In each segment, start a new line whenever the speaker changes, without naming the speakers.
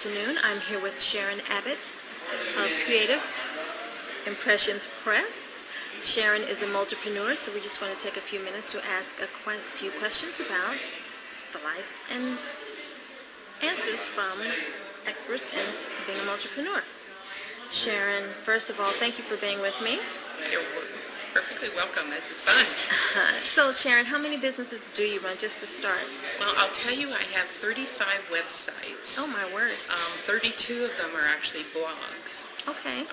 afternoon. I'm here with Sharon Abbott of Creative Impressions Press. Sharon is a multipreneur, so we just want to take a few minutes to ask quite a few questions about the life and answers from experts in being a multipreneur. Sharon, first of all, thank you for being with me.
You're perfectly welcome. This is fun.
So, Sharon, how many businesses do you run, just to start?
Well, I'll tell you, I have 35 websites.
Oh, my word.
32 of them are actually blogs.
Okay.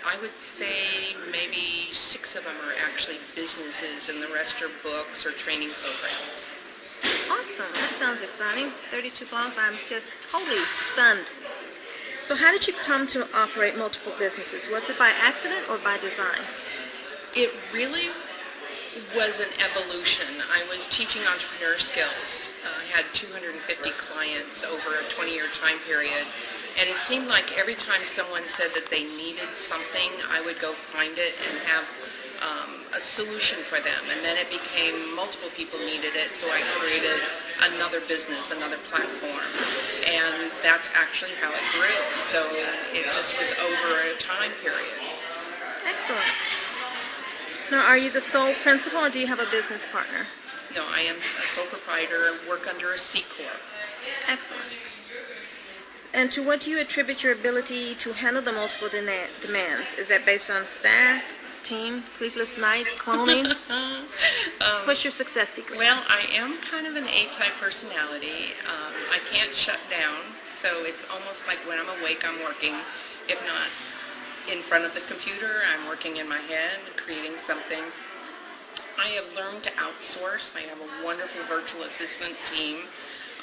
I would say maybe 6 of them are actually businesses, and the rest are books or training programs.
Awesome. That sounds exciting. 32 blogs. I'm just totally stunned. So how did you come to operate multiple businesses? Was it by accident or by design?
It really was an evolution. I was teaching entrepreneur skills. I had 250 clients over a 20-year time period, and it seemed like every time someone said that they needed something, I would go find it and have a solution for them. And then it became multiple people needed it, so I created another business, another platform, and that's actually how it grew. So it just was over a time period.
Excellent. Now, are you the sole principal, or do you have a business partner?
No, I am a sole proprietor, work under a C Corp.
Excellent. And to what do you attribute your ability to handle the multiple demands? Is that based on staff, team, sleepless nights, cloning? What's your success secret?
Well, I am kind of an A-type personality. I can't shut down, so it's almost like when I'm awake, I'm working. If not in front of the computer, I'm working in my head, creating something. I have learned to outsource. I have a wonderful virtual assistant team.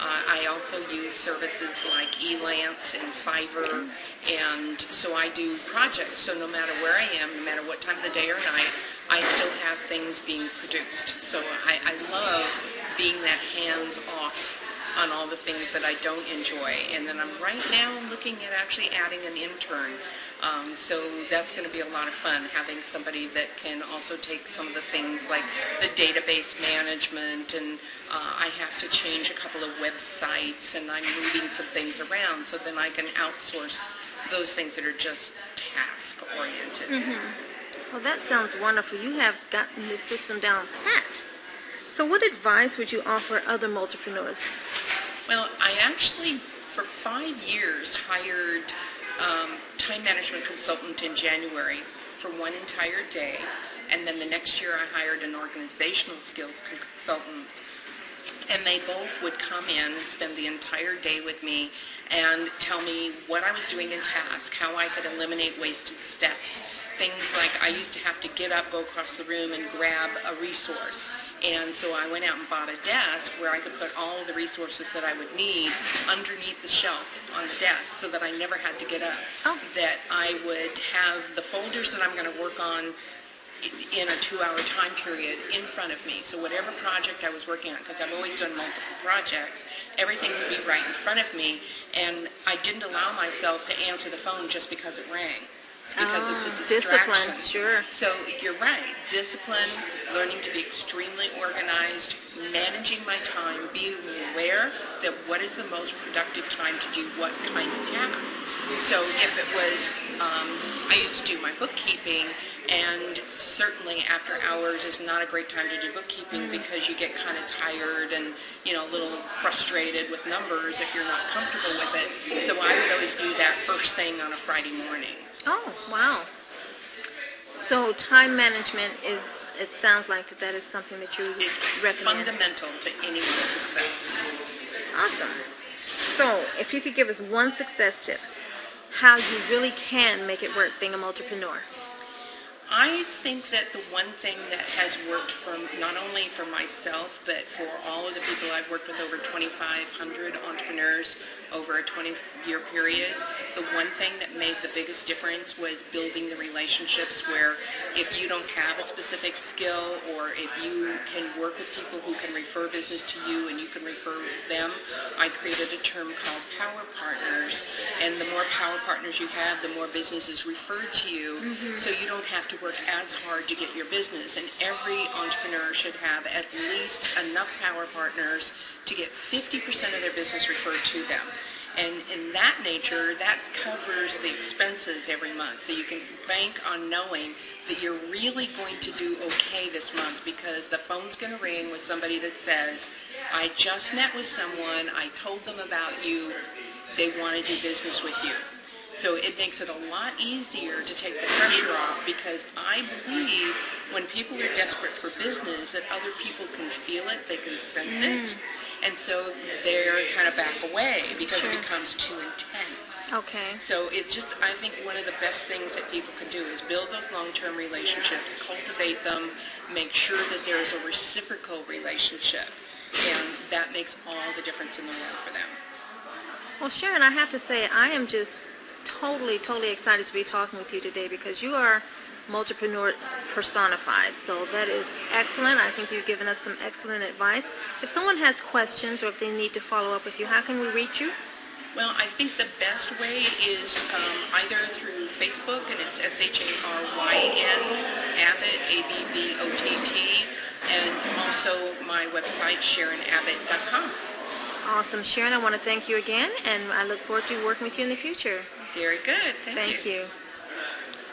I also use services like Elance and Fiverr, and so I do projects. So no matter where I am, no matter what time of the day or night, I still have things being produced. So I love being that hands-off on all the things that I don't enjoy. And then right now I'm looking at actually adding an intern. So that's going to be a lot of fun, having somebody that can also take some of the things like the database management, and I have to change a couple of websites, and I'm moving some things around, so then I can outsource those things that are just task-oriented.
Mm-hmm. Well, that sounds wonderful. You have gotten the system down pat. So what advice would you offer other multipreneurs?
Well, I actually, for 5 years, hired time management consultant in January for one entire day, and then the next year I hired an organizational skills consultant, and they both would come in and spend the entire day with me and tell me what I was doing in tasks, how I could eliminate wasted steps. Things like I used to have to get up, go across the room, and grab a resource. And so I went out and bought a desk where I could put all of the resources that I would need underneath the shelf on the desk, so that I never had to get up.
Oh.
That I would have the folders that I'm going to work on in a 2-hour time period in front of me. So whatever project I was working on, because I've always done multiple projects, everything would be right in front of me, and I didn't allow myself to answer the phone just because it rang. Because it's a distraction.
Discipline, sure.
So you're right. Discipline, learning to be extremely organized, managing my time, being aware that what is the most productive time to do what kind of task. So if it was, I used to do my bookkeeping, and certainly after hours is not a great time to do bookkeeping because you get kind of tired and, a little frustrated with numbers if you're not comfortable with it. So I would always do that first thing on a Friday morning.
Oh, wow. So time management it sounds like that is something that you recommend.
It's fundamental to anyone's success.
Awesome. So if you could give us one success tip, how you really can make it work being a multipreneur.
I think that the one thing that has worked for not only for myself, but for all of the people I've worked with, over 2,500 entrepreneurs over a 20-year period, the one thing that made the biggest difference was building the relationships where if you don't have a specific skill, or if you can work with people who can refer business to you and you can refer them, I created a term called Power Partners, and the more power partners you have, the more business is referred to you, so you don't have to work as hard to get your business. And every entrepreneur should have at least enough power partners to get 50% of their business referred to them. And in that nature, that covers the expenses every month. So you can bank on knowing that you're really going to do okay this month, because the phone's going to ring with somebody that says, I just met with someone, I told them about you, they want to do business with you. So it makes it a lot easier to take the pressure off, because I believe when people are desperate for business that other people can feel it, they can sense it, and so they're kind of back away because it becomes too intense.
Okay.
So it's just, I think one of the best things that people can do is build those long-term relationships, cultivate them, make sure that there's a reciprocal relationship, and that makes all the difference in the world for them.
Well, Sharon, I have to say I am just totally excited to be talking with you today, because you are multipreneur personified. So that is excellent. I think you've given us some excellent advice. If someone has questions or if they need to follow up with you, how can we reach you?
Well, I think the best way is either through Facebook, and it's SHARYN, Abbott, ABBOTT, and also my website, SharonAbbott.com.
Awesome. Sharon, I want to thank you again, and I look forward to working with you in the future.
Very good. Thank you.
Thank you.